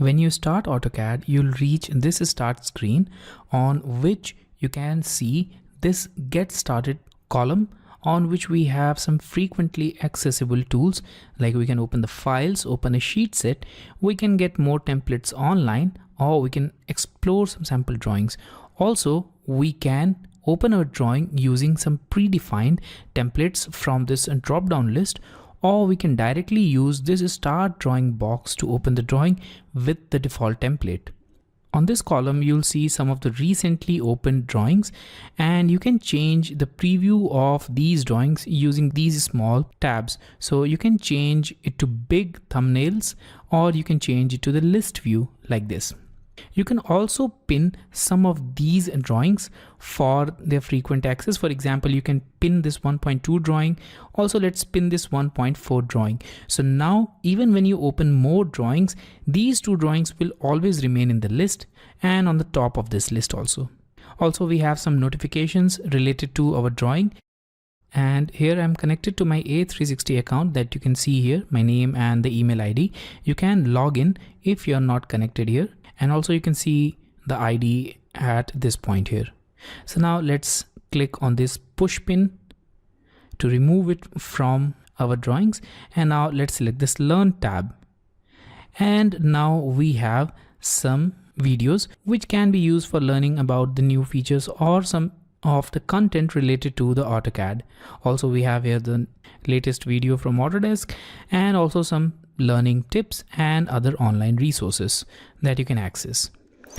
When you start AutoCAD, you'll reach this start screen on which you can see this get started column on which we have some frequently accessible tools, like we can open the files, open a sheet set, we can get more templates online, or we can explore some sample drawings. Also, we can open a drawing using some predefined templates from this drop down list, or we can directly use this start drawing box to open the drawing with the default template. On this column, you'll see some of the recently opened drawings, and you can change the preview of these drawings using these small tabs. So you can change it to big thumbnails, or you can change it to the list view like this. You can also pin some of these drawings for their frequent access. For example, you can pin this 1.2 drawing. Also, let's pin this 1.4 drawing. So now, even when you open more drawings, these two drawings will always remain in the list and on the top of this list also. Also, we have some notifications related to our drawing. And here I'm connected to my A360 account that you can see here, my name and the email ID. You can log in if you're not connected here. And also you can see the ID at this point here. So now let's click on this push pin to remove it from our drawings. And now let's select this learn tab. And now we have some videos which can be used for learning about the new features or some of the content related to the AutoCAD. Also, we have here the latest video from Autodesk and also some learning tips and other online resources that you can access.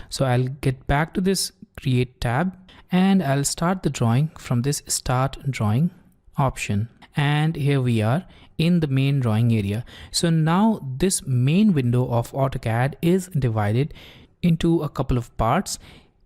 So I'll get back to this create tab and I'll start the drawing from this start drawing option. And here we are in the main drawing area. So now this main window of AutoCAD is divided into a couple of parts.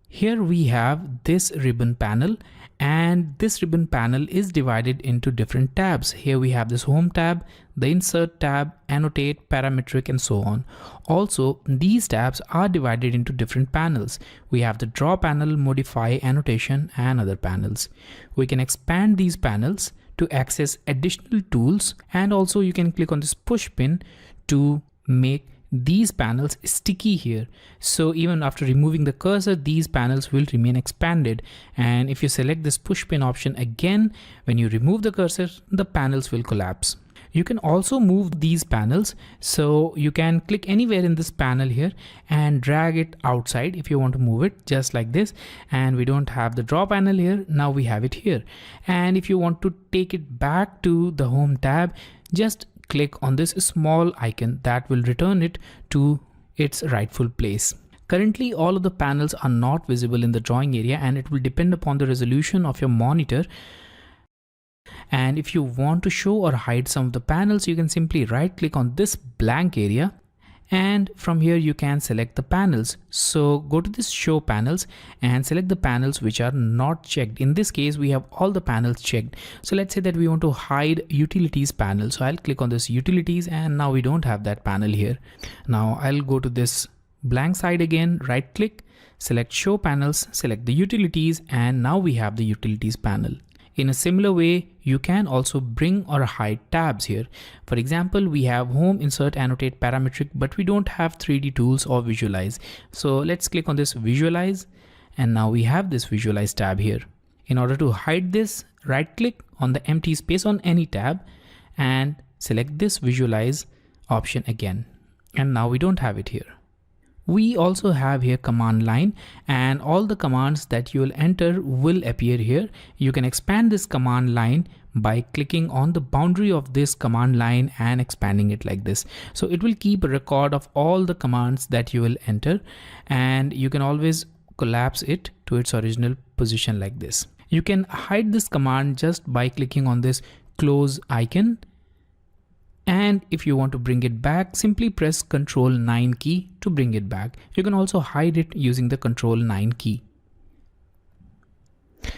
Here we have this ribbon panel, and this ribbon panel is divided into different tabs. Here we have this home tab, the insert tab, annotate, parametric, and so on. Also, these tabs are divided into different panels. We have the draw panel, modify, annotation, and other panels. We can expand these panels to access additional tools, and also you can click on this push pin to make these panels sticky here. So even after removing the cursor, these panels will remain expanded. And if you select this push pin option again, when you remove the cursor, the panels will collapse. You can also move these panels. So you can click anywhere in this panel here and drag it outside if you want to move it, just like this. And we don't have the draw panel here. Now we have it here. And if you want to take it back to the home tab, just click on this small icon that will return it to its rightful place. Currently, all of the panels are not visible in the drawing area, and it will depend upon the resolution of your monitor. And if you want to show or hide some of the panels, you can simply right click on this blank area, and from here you can select the panels. So go to this show panels and select the panels which are not checked. In this case, we have all the panels checked. So let's say that we want to hide utilities panel. So I'll click on this utilities, and now we don't have that panel here. Now I'll go to this blank side again, right click, select show panels, select the utilities, and now we have the utilities panel. In a similar way, you can also bring or hide tabs here. For example, we have home, insert, annotate, parametric, but we don't have 3D tools or visualize. So let's click on this visualize, and now we have this visualize tab here. In order to hide this, right click on the empty space on any tab and select this visualize option again. And now we don't have it here. We also have here command line, and all the commands that you will enter will appear here. You can expand this command line by clicking on the boundary of this command line and expanding it like this. So it will keep a record of all the commands that you will enter, and you can always collapse it to its original position like this. You can hide this command just by clicking on this close icon. And if you want to bring it back, simply press Ctrl 9 key to bring it back. You can also hide it using the Ctrl 9 key.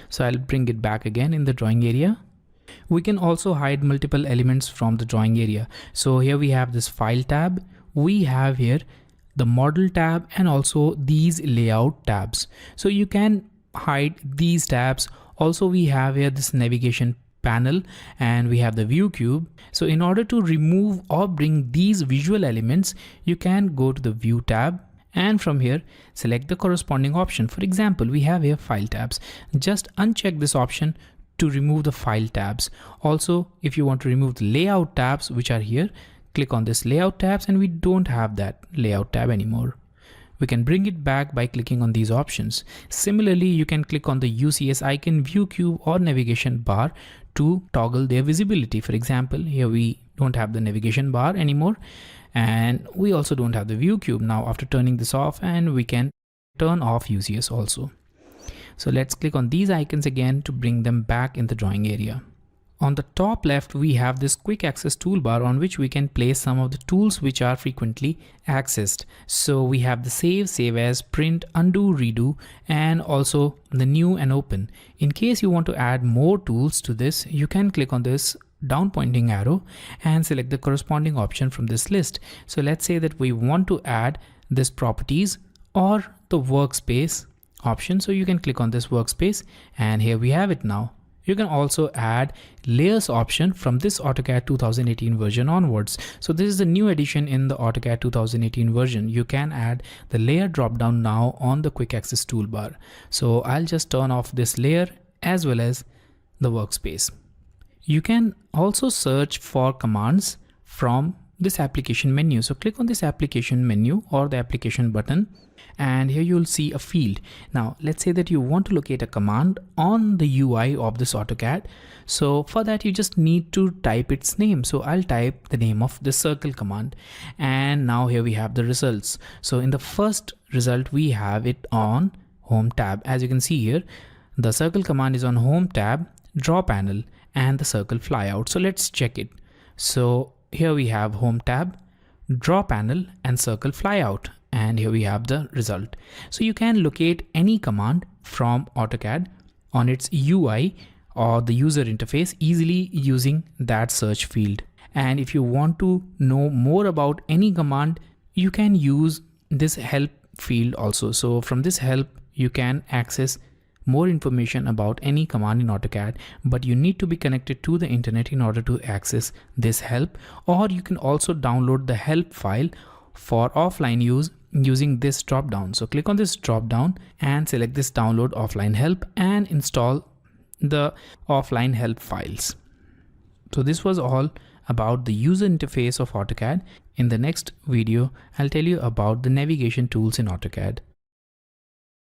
So I'll bring it back again in the drawing area. We can also hide multiple elements from the drawing area. So here we have this file tab. We have here the model tab and also these layout tabs. So you can hide these tabs. Also, we have here this navigation panel and we have the view cube. So in order to remove or bring these visual elements, you can go to the view tab and from here select the corresponding option. For example, we have here file tabs. Just uncheck this option to remove the file tabs. Also, if you want to remove the layout tabs which are here, click on this layout tabs and we don't have that layout tab anymore. We can bring it back by clicking on these options. Similarly, you can click on the UCS icon, view cube or navigation bar to toggle their visibility. For example, here we don't have the navigation bar anymore and we also don't have the view cube now after turning this off, and we can turn off UCS also. So let's click on these icons again to bring them back in the drawing area. On the top left, we have this quick access toolbar on which we can place some of the tools which are frequently accessed. So we have the save as, print, undo, redo, and also the new and open. In case you want to add more tools to this, you can click on this down pointing arrow and select the corresponding option from this list. So let's say that we want to add this properties or the workspace option. So you can click on this workspace and here we have it now. You can also add layers option from this AutoCAD 2018 version onwards. So this is a new addition in the AutoCAD 2018 version. You can add the layer drop down now on the quick access toolbar. So I'll just turn off this layer as well as the workspace. You can also search for commands from this application menu. So click on this application menu or the application button and here you'll see a field. Now let's say that you want to locate a command on the UI of this AutoCAD. So for that you just need to type its name. So I'll type the name of the circle command and now here we have the results. So in the first result we have it on home tab. As you can see here, the circle command is on home tab, draw panel and the circle flyout. So let's check it. So here we have home tab, draw panel and circle flyout. And here we have the result. So you can locate any command from AutoCAD on its UI or the user interface easily using that search field. And if you want to know more about any command, you can use this help field also. So from this help, you can access more information about any command in AutoCAD, but you need to be connected to the internet in order to access this help. Or you can also download the help file for offline use using this drop down. So click on this drop down and select this download offline help and install the offline help files. So this was all about the user interface of AutoCAD. In the next video, I'll tell you about the navigation tools in AutoCAD.